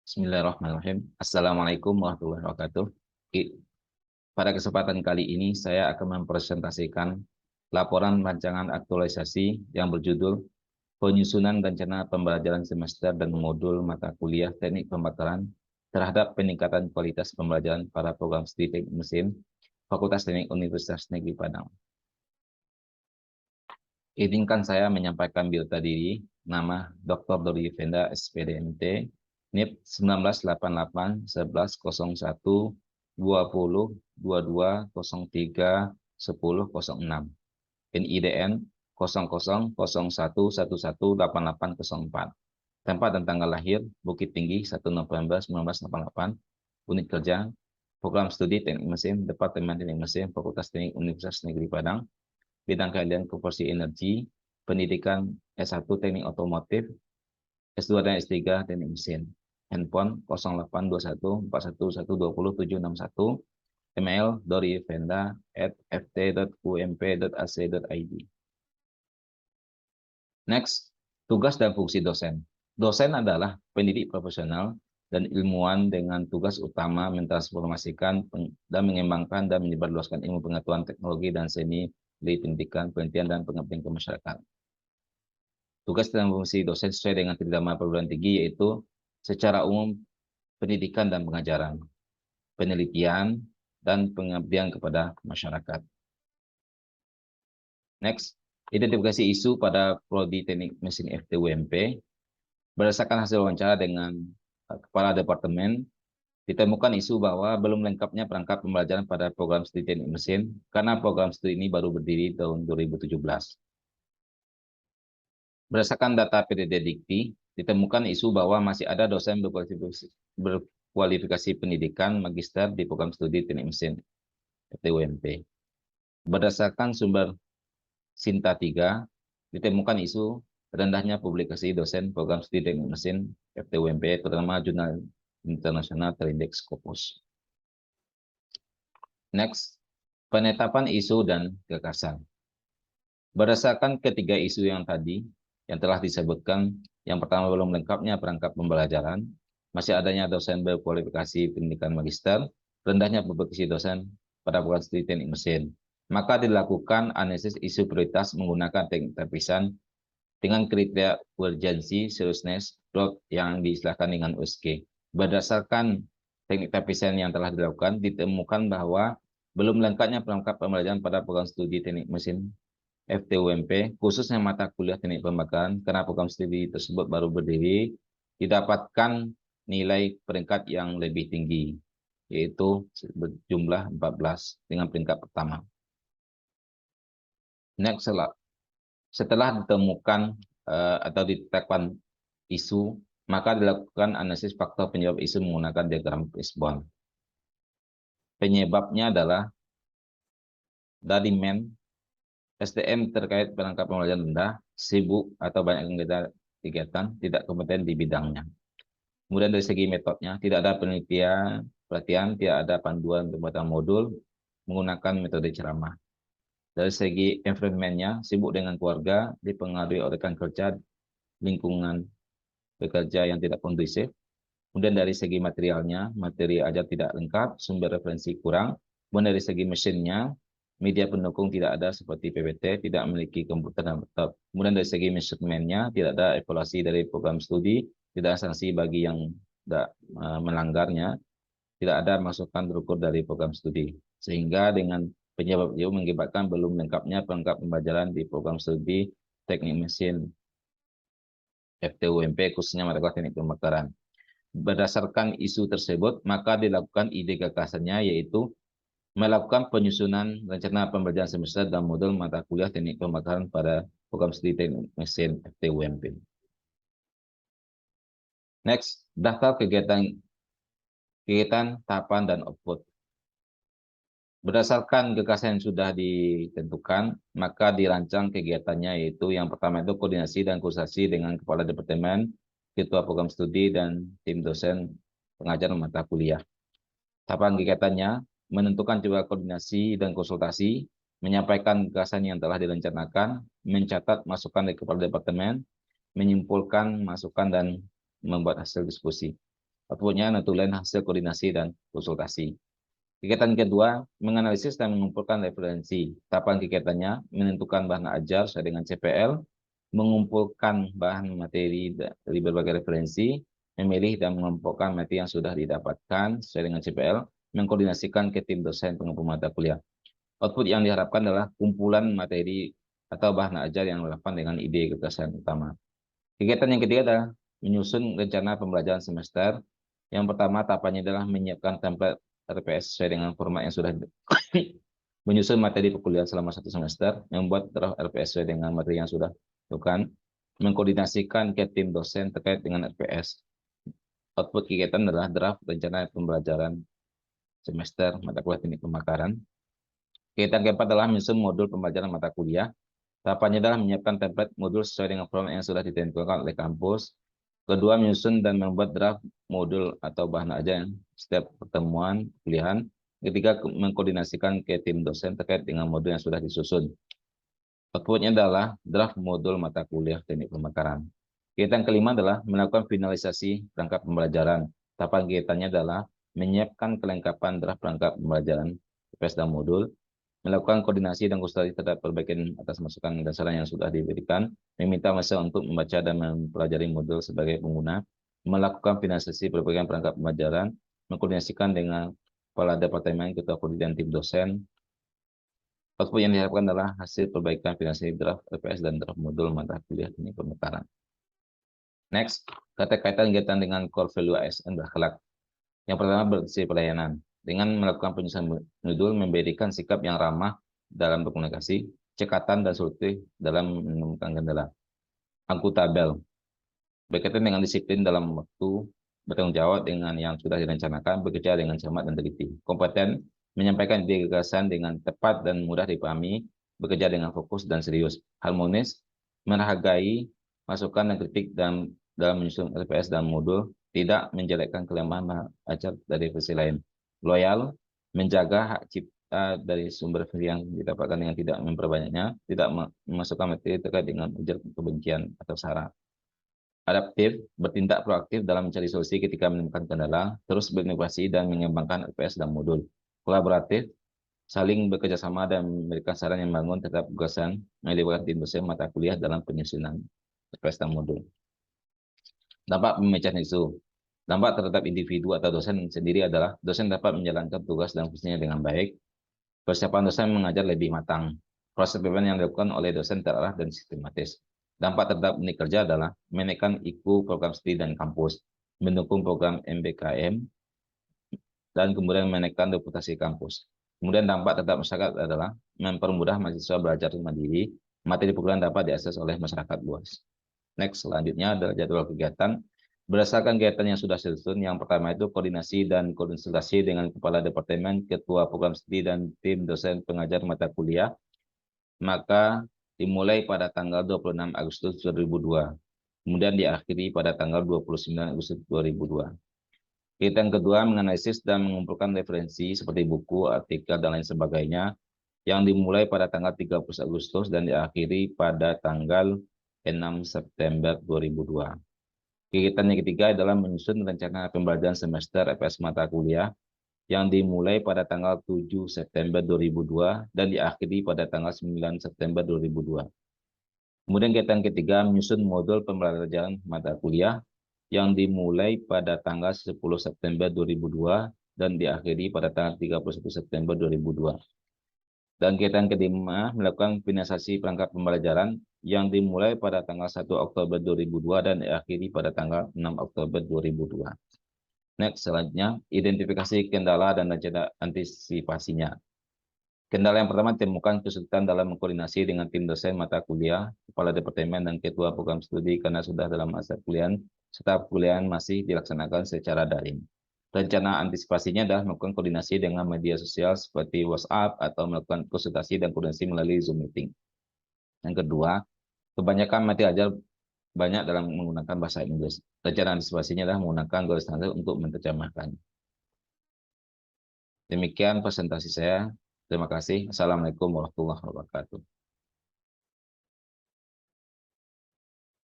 Bismillahirrahmanirrahim. Assalamualaikum warahmatullahi wabarakatuh. Pada kesempatan kali ini saya akan mempresentasikan laporan rancangan aktualisasi yang berjudul Penyusunan Rencana Pembelajaran Semester dan Modul Mata Kuliah Teknik Pembakaran terhadap peningkatan kualitas pembelajaran pada program studi Teknik Mesin Fakultas Teknik Universitas Negeri Padang. Izinkan saya menyampaikan biodata diri. Nama Dr. Dori Fenda, SPDMT, NIP 1988 1101 20 22 03 10 06, NIDN 0001118804. Tempat dan tanggal lahir Bukit Tinggi 1 November 1988. Unit kerja Program Studi Teknik Mesin Departemen Teknik Mesin Fakultas Teknik Universitas Negeri Padang. Bidang keahlian konversi energi, pendidikan S1 Teknik Otomotif, S2 dan S3 Teknik Mesin. Handphone 0821 41120761, email dorifenda@ft.ump.ac.id. Next, tugas dan fungsi dosen. Dosen adalah pendidik profesional dan ilmuwan dengan tugas utama mentransformasikan dan mengembangkan dan menyebarluaskan ilmu pengetahuan teknologi dan seni di pendidikan, penelitian, dan pengabdian ke masyarakat. Tugas dan fungsi dosen sesuai dengan Tridharma Perguruan Tinggi yaitu secara umum pendidikan dan pengajaran, penelitian, dan pengabdian kepada masyarakat. Next, identifikasi isu pada Prodi Teknik Mesin FTUMP. Berdasarkan hasil wawancara dengan Kepala Departemen, ditemukan isu bahwa belum lengkapnya perangkat pembelajaran pada program studi Teknik Mesin karena program studi ini baru berdiri tahun 2017. Berdasarkan data PDD Dikti, ditemukan isu bahwa masih ada dosen berkualifikasi pendidikan magister di program studi Teknik Mesin FTUMP. Berdasarkan sumber Sinta 3, ditemukan isu rendahnya publikasi dosen program studi Teknik Mesin FTUMP, terutama jurnal internasional terindeks Scopus. Next, penetapan isu dan gagasan. Berdasarkan ketiga isu yang tadi, yang telah disebutkan, yang pertama belum lengkapnya perangkat pembelajaran, masih adanya dosen berkualifikasi pendidikan magister, rendahnya publikasi dosen pada program studi Teknik Mesin, maka dilakukan analisis isu prioritas menggunakan teknik terpisah dengan kriteria urgensi, seriousness, yang diistilahkan dengan USG. Berdasarkan teknik terpisah yang telah dilakukan, ditemukan bahwa belum lengkapnya perangkat pembelajaran pada program studi Teknik Mesin FTUMP, khususnya mata kuliah teknik pembakaran, karena program studi tersebut baru berdiri, didapatkan nilai peringkat yang lebih tinggi, yaitu berjumlah 14 dengan peringkat pertama. Next, setelah ditemukan atau ditetapkan isu, maka dilakukan analisis faktor penyebab isu menggunakan diagram Fishbone. Penyebabnya adalah dari SDM terkait perangkat pembelajaran rendah, sibuk atau banyak kegiatan, tidak kompeten di bidangnya. Kemudian dari segi metodenya, tidak ada pelatihan, tidak ada panduan pembuatan modul menggunakan metode ceramah. Dari segi environment-nya, sibuk dengan keluarga, dipengaruhi oleh rekan kerja, lingkungan bekerja yang tidak kondusif. Kemudian dari segi materialnya, materi ajar tidak lengkap, sumber referensi kurang. Kemudian dari segi mesinnya, media pendukung tidak ada seperti PPT, tidak memiliki komputer dan laptop. Kemudian dari segi manajemennya, tidak ada evaluasi dari program studi, tidak ada sanksi bagi yang tidak melanggarnya, tidak ada masukan terukur dari program studi. Sehingga dengan penyebab itu mengakibatkan belum lengkapnya perangkat pembelajaran di program studi Teknik Mesin FTUMP, khususnya mata kuliah teknik pembakaran. Berdasarkan isu tersebut, maka dilakukan ide gagasannya, yaitu melakukan penyusunan rencana pembelajaran semester dan modul mata kuliah teknik pembakaran pada program studi Teknik Mesin FTUMP. Next, daftar kegiatan, tahapan, dan output. Berdasarkan gagasan yang sudah ditentukan, maka dirancang kegiatannya, yaitu yang pertama itu koordinasi dan konsultasi dengan Kepala Departemen, Ketua Program Studi, dan tim dosen pengajar mata kuliah. Tahapan kegiatannya, menentukan jadwal koordinasi dan konsultasi, menyampaikan gagasan yang telah direncanakan, mencatat masukan dari Kepala Departemen, menyimpulkan masukan dan membuat hasil diskusi. Outputnya nutulen hasil koordinasi dan konsultasi. Kegiatan kedua, menganalisis dan mengumpulkan referensi. Tahapan kegiatannya menentukan bahan ajar sesuai dengan CPL, mengumpulkan bahan materi dari berbagai referensi, memilih dan mengelompokkan materi yang sudah didapatkan sesuai dengan CPL, mengkoordinasikan ke tim dosen pengempu mata kuliah. Output yang diharapkan adalah kumpulan materi atau bahan ajar yang relevan dengan ide gagasan utama. Kegiatan yang ketiga adalah menyusun rencana pembelajaran semester. Yang pertama, tahapannya adalah menyiapkan template RPS sesuai dengan format yang sudah menyusun materi perkuliahan selama 1 semester, membuat draft RPS sesuai dengan materi yang sudah dilakukan, mengkoordinasikan ke tim dosen terkait dengan RPS. Output kegiatan adalah draft rencana pembelajaran semester mata kuliah teknik pemakaran. Kegiatan keempat adalah menyusun modul pembelajaran mata kuliah. Tahapannya adalah menyiapkan template modul sesuai dengan format yang sudah ditentukan oleh kampus. Kedua, menyusun dan membuat draft modul atau bahan ajar setiap pertemuan pilihan. Ketiga, mengkoordinasikan ke tim dosen terkait dengan modul yang sudah disusun. Outputnya adalah draft modul mata kuliah teknik pemakaran. Kegiatan kelima adalah melakukan finalisasi perangkat pembelajaran. Tahapan kegiatannya adalah menyiapkan kelengkapan draft perangkat pembelajaran TPS dan modul, melakukan koordinasi dan konsultasi terhadap perbaikan atas masukan dan saran yang sudah diberikan, meminta masa untuk membaca dan mempelajari modul sebagai pengguna, melakukan finalisasi perbaikan perangkat pembelajaran, mengkoordinasikan dengan kepala departemen, ketua prodi dan tim dosen. Output yang diharapkan adalah hasil perbaikan finalisasi draft RPS dan draft modul mata kuliah teknik pemekaran. Next, kaitan kegiatan dengan core value ASN berakhlak. Yang pertama, bersih pelayanan. Dengan melakukan penyusunan modul, memberikan sikap yang ramah dalam berkomunikasi, cekatan dan solutif dalam menemukan kendala. Akuntabel, berkaitan dengan disiplin dalam waktu, bertanggung jawab dengan yang sudah direncanakan, bekerja dengan cermat dan teliti. Kompeten, menyampaikan ide gagasan dengan tepat dan mudah dipahami, bekerja dengan fokus dan serius. Harmonis, menghargai masukan dan kritik dalam menyusun RPS dan modul, tidak menjelekkan kelemahan ajar dari versi lain. Loyal, menjaga hak cipta dari sumber yang didapatkan dengan tidak memperbanyaknya, tidak memasukkan materi terkait dengan ujar kebencian atau sara. Adaptif, bertindak proaktif dalam mencari solusi ketika menemukan kendala, terus berinovasi dan mengembangkan RPS dan modul. Kolaboratif, saling bekerja sama dan memberikan saran yang membangun terhadap gagasan, melibatkan tim dosen mata kuliah dalam penyusunan RPS dan modul. Dampak pemecahan isu. Dampak terhadap individu atau dosen sendiri adalah dosen dapat menjalankan tugas dan fungsinya dengan baik. Persiapan dosen mengajar lebih matang. Proses pembelajaran yang dilakukan oleh dosen terarah dan sistematis. Dampak terhadap unit kerja adalah menaikkan IQ program studi dan kampus, mendukung program MBKM, dan kemudian menaikkan reputasi kampus. Kemudian dampak terhadap masyarakat adalah mempermudah mahasiswa belajar mandiri, materi perkuliahan dapat diakses oleh masyarakat luas. Next, selanjutnya adalah jadwal kegiatan. Berdasarkan kegiatan yang sudah disusun, yang pertama itu koordinasi dan konsultasi dengan kepala departemen, ketua program studi, dan tim dosen pengajar mata kuliah, maka dimulai pada tanggal 26 Agustus 2002, kemudian diakhiri pada tanggal 29 Agustus 2002. Kegiatan kedua, menganalisis dan mengumpulkan referensi seperti buku, artikel, dan lain sebagainya, yang dimulai pada tanggal 30 Agustus dan diakhiri pada tanggal 6 September 2002. Kegiatan yang ketiga adalah menyusun rencana pembelajaran semester RPS mata kuliah yang dimulai pada tanggal 7 September 2002 dan diakhiri pada tanggal 9 September 2002. Kemudian kegiatan ketiga menyusun modul pembelajaran mata kuliah yang dimulai pada tanggal 10 September 2002 dan diakhiri pada tanggal 31 September 2002. Dan kegiatan kelima melakukan finalisasi perangkat pembelajaran yang dimulai pada tanggal 1 Oktober 2002 dan diakhiri pada tanggal 6 Oktober 2002. Next, selanjutnya, identifikasi kendala dan rencana antisipasinya. Kendala yang pertama ditemukan kesulitan dalam mengkoordinasi dengan tim dosen mata kuliah, kepala departemen, dan ketua program studi karena sudah dalam masa kuliah, serta kuliah masih dilaksanakan secara daring. Rencana antisipasinya adalah melakukan koordinasi dengan media sosial seperti WhatsApp atau melakukan konsultasi dan koordinasi melalui Zoom meeting. Yang kedua, kebanyakan materi ajar banyak dalam menggunakan bahasa Inggris. Rencana antisipasinya adalah menggunakan Google Translate untuk menerjemahkan. Demikian presentasi saya. Terima kasih. Assalamualaikum warahmatullahi wabarakatuh.